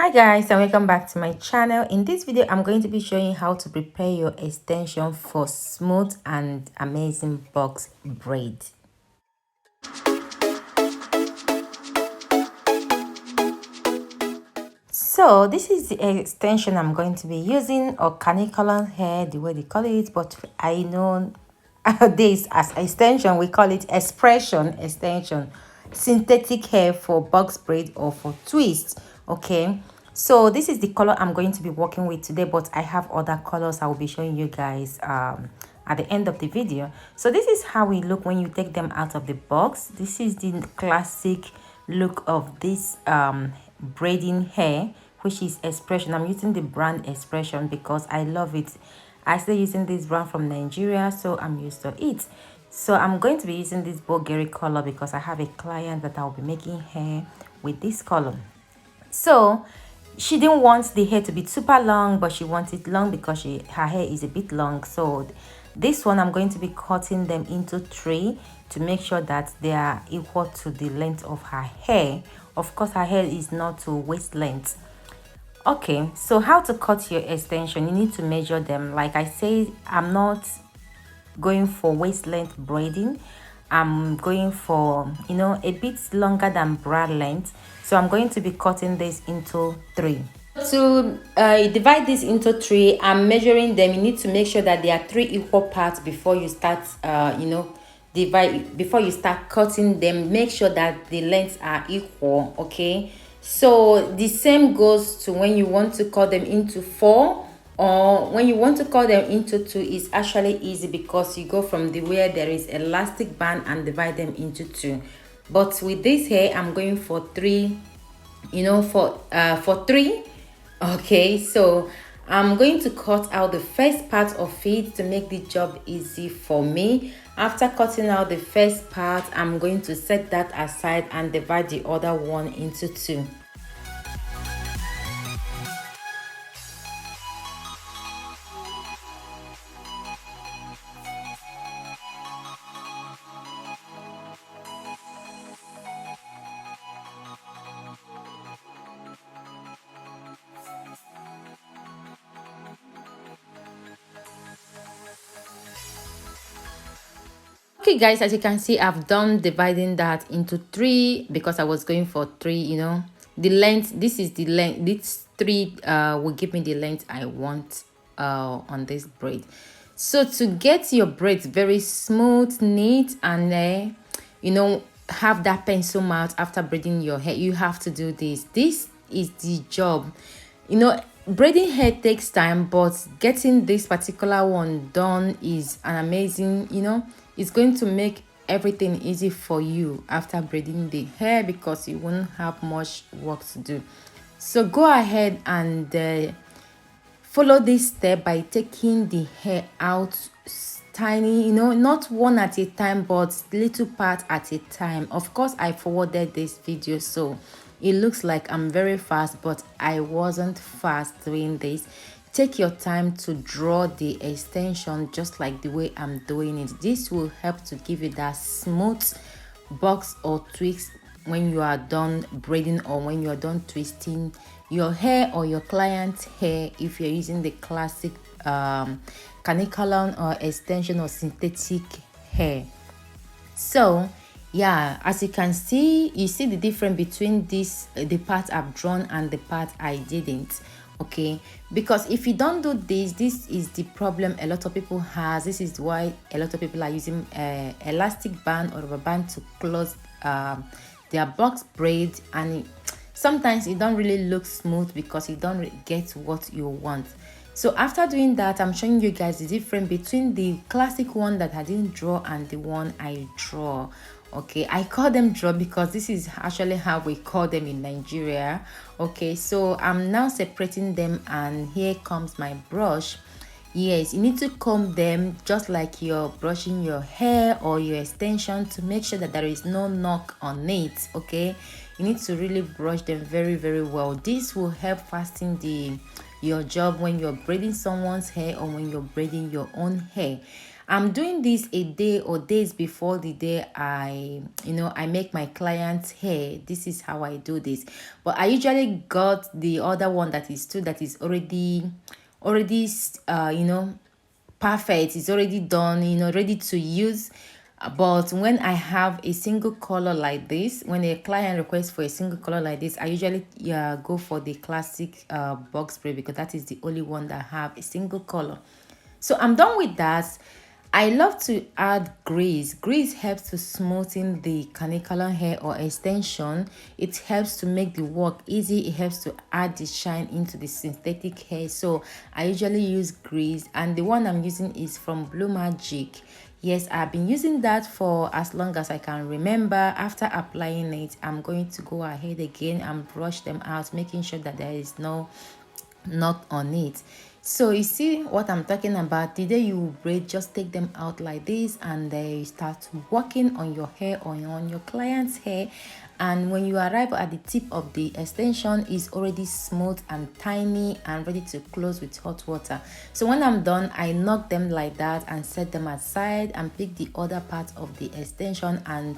Hi guys, and welcome back to my channel. In this video I'm going to be showing you how to prepare your extension for smooth and amazing box braid. So this is the extension I'm going to be using, or caniculum hair, the way they call it, but I know this as extension, we call it expression extension, synthetic hair for box braid or for twist. Okay, so this is the color I'm going to be working with today, but I have other colors I will be showing you guys at the end of the video. So this is how we look when you take them out of the box. This is the classic look of this braiding hair, which is expression. I'm using the brand expression because I love it. I still using this brand from Nigeria, so I'm used to it. So I'm going to be using this Bulgari color because I have a client that I'll be making hair with this color. So she didn't want the hair to be super long, but she wants it long because her hair is a bit long. So this one I'm going to be cutting them into three to make sure that they are equal to the length of her hair. Of course, her hair is not to waist length. Okay, so how to cut your extension? You need to measure them. Like I said, I'm not going for waist length braiding. I'm going for, a bit longer than bra length. So I'm going to be cutting this into three. To divide this into three, I'm measuring them. You need to make sure that there are three equal parts before you start before you start cutting them. Make sure that the lengths are equal. Okay, so the same goes to when you want to cut them into four, or when you want to cut them into two. Is actually easy because you go from the where there is elastic band and divide them into two. But with this hair I'm going for three, for three. Okay, so I'm going to cut out the first part of it to make the job easy for me. After cutting out the first part, I'm going to set that aside and divide the other one into two. Okay guys, as you can see, I've done dividing that into three because I was going for three. The length, this is the length. This three will give me the length I want on this braid. So to get your braids very smooth, neat, and have that pencil mouth after braiding your hair, you have to do this. This is the job. Braiding hair takes time, but getting this particular one done is an amazing, it's going to make everything easy for you after braiding the hair because you won't have much work to do. So go ahead and follow this step by taking the hair out tiny, not one at a time, but little part at a time. Of course, I forwarded this video, so it looks like I'm very fast, but I wasn't fast doing this. Take your time to draw the extension just like the way I'm doing it. This will help to give you that smooth box or twist when you are done braiding, or when you are done twisting your hair or your client's hair, if you're using the classic caniculum or extension or synthetic hair. So yeah, as you can see, you see the difference between this the part I've drawn and the part I didn't. Okay, because if you don't do this is the problem a lot of people has. This is why a lot of people are using elastic band or rubber band to close their box braid, and sometimes it don't really look smooth because you don't get what you want. So after doing that, I'm showing you guys the difference between the classic one that I didn't draw and the one I draw. Okay, I call them draw because this is actually how we call them in Nigeria. Okay, so I'm now separating them, and here comes my brush. Yes, you need to comb them just like you're brushing your hair or your extension to make sure that there is no knock on it. Okay, you need to really brush them very, very well. This will help fasten your job when you're braiding someone's hair or when you're braiding your own hair. I'm doing this a day or days before the day I make my client's hair. This is how I do this. But I usually got the other one that is too, that is already perfect. It's already done, ready to use. But when I have a single color like this, when a client requests for a single color like this, I usually go for the classic box spray, because that is the only one that have a single color. So I'm done with that. I love to add grease. Grease helps to smoothen the canicolor hair or extension. It helps to make the work easy. It helps to add the shine into the synthetic hair. So I usually use grease, and the one I'm using is from Blue Magic. Yes, I've been using that for as long as I can remember. After applying it, I'm going to go ahead again and brush them out, making sure that there is no knot on it. So you see what I'm talking about. The day you braid, just take them out like this, and they start working on your hair or on your client's hair. And when you arrive at the tip of the extension, is already smooth and tiny and ready to close with hot water. So when I'm done, I knock them like that and set them aside, and pick the other part of the extension and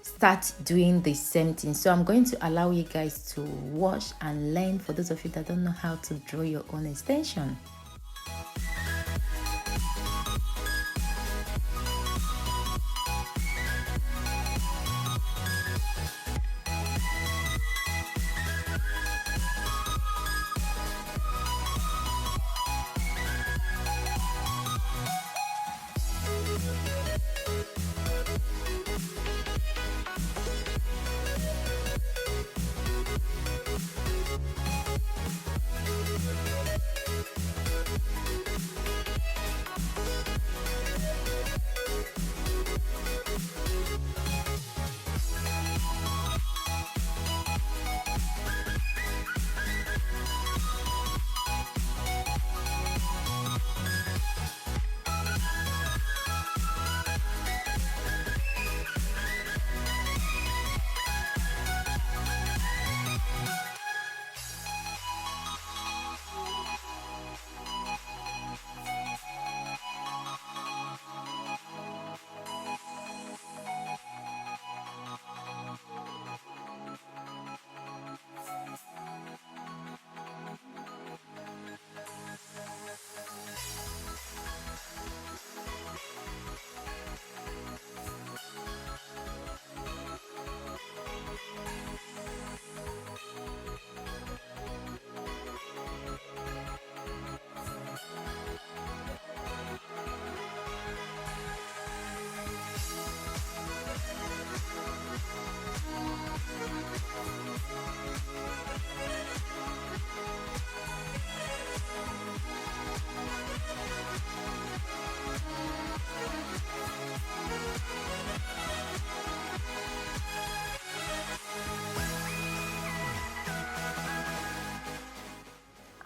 start doing the same thing. So I'm going to allow you guys to watch and learn, for those of you that don't know how to draw your own extension.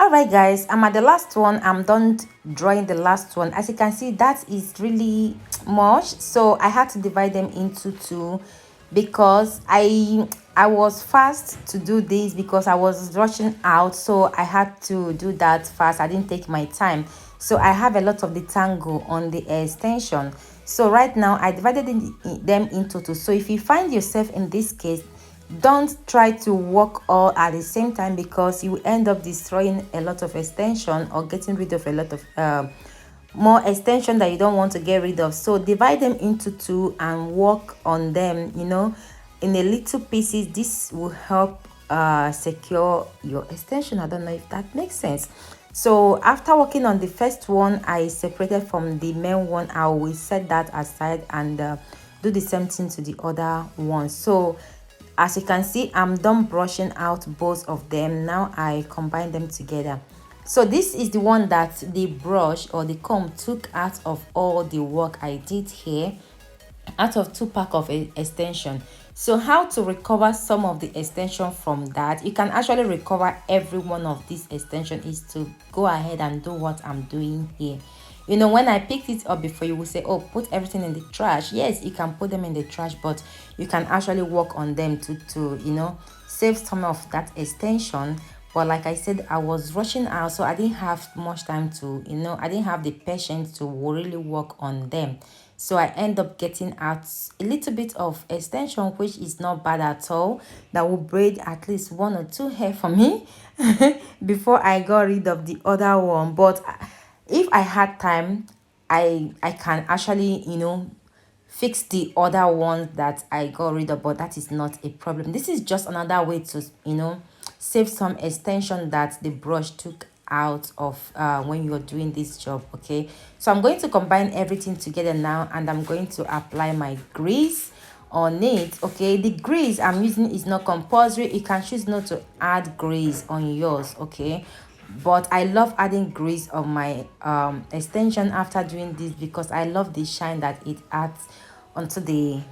All right guys, I'm at the last one. I'm done drawing the last one. As you can see, that is really much, so I had to divide them into two, because I was fast to do this because I was rushing out, so I had to do that fast. I didn't take my time, so I have a lot of the tangle on the extension. So right now I divided them into two. So if you find yourself in this case, don't try to work all at the same time, because you end up destroying a lot of extension or getting rid of a lot of more extension that you don't want to get rid of. So divide them into two and work on them, in a little pieces. This will help secure your extension. I don't know if that makes sense. So after working on the first one, I separated from the main one. I will set that aside and do the same thing to the other one. So as you can see, I'm done brushing out both of them. Now I combine them together. So this is the one that the brush or the comb took out of all the work I did here, out of 2 pack of extension. So how to recover some of the extension from that? You can actually recover every one of these extension, is to go ahead and do what I'm doing here. When I picked it up before, you will say, oh, put everything in the trash. Yes, you can put them in the trash, but you can actually work on them to save some of that extension. But like I said, I was rushing out, so I didn't have much time to, I didn't have the patience to really work on them. So I end up getting out a little bit of extension, which is not bad at all. That will braid at least one or two hair for me before I got rid of the other one. But if I had time, I can actually, fix the other ones that I got rid of, but that is not a problem. This is just another way to, save some extension that the brush took out of when you're doing this job. Okay, so I'm going to combine everything together now, and I'm going to apply my grease on it. Okay, the grease I'm using is not compulsory. You can choose not to add grease on yours. Okay, but I love adding grease on my extension after doing this, because I love the shine that it adds onto the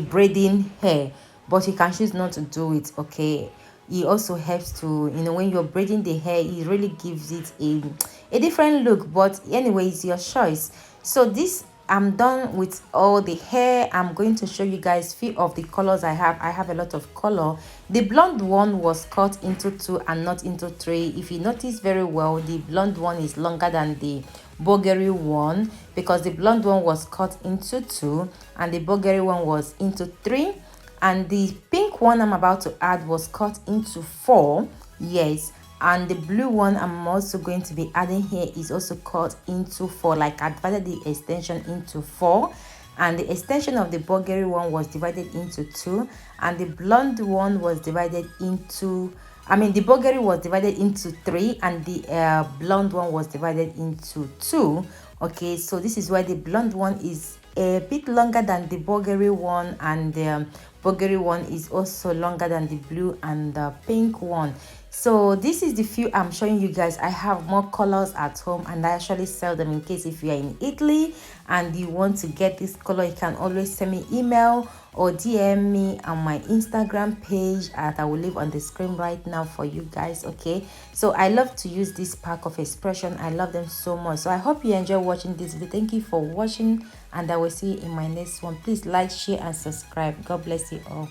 braiding hair. But you can choose not to do it. Okay, it also helps to, when you're braiding the hair, it really gives it a different look. But anyway, it's your choice. So this, I'm done with all the hair. I'm going to show you guys few of the colors I have. I have a lot of color. The blonde one was cut into two and not into three. If you notice very well, the blonde one is longer than the Bulgari one, because the blonde one was cut into two and the Bulgari one was into three, and the pink one I'm about to add was cut into four. Yes, and the blue one I'm also going to be adding here is also cut into four. Like I divided the extension into four, and the extension of the Bulgari one was divided into two, and the blonde one was divided into, the Bulgari was divided into three, and the blonde one was divided into two. Okay, so this is why the blonde one is a bit longer than the Bulgari one, and the Bulgari one is also longer than the blue and the pink one. So this is the few I'm showing you guys. I have more colors at home, and I actually sell them. In case if you are in Italy and you want to get this color, you can always send me email or DM me on my Instagram page that I will leave on the screen right now for you guys. Okay, so I love to use this pack of expression. I love them so much. So I hope you enjoy watching this video. Thank you for watching, and I will see you in my next one. Please like, share and subscribe. God bless you all.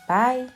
Bye.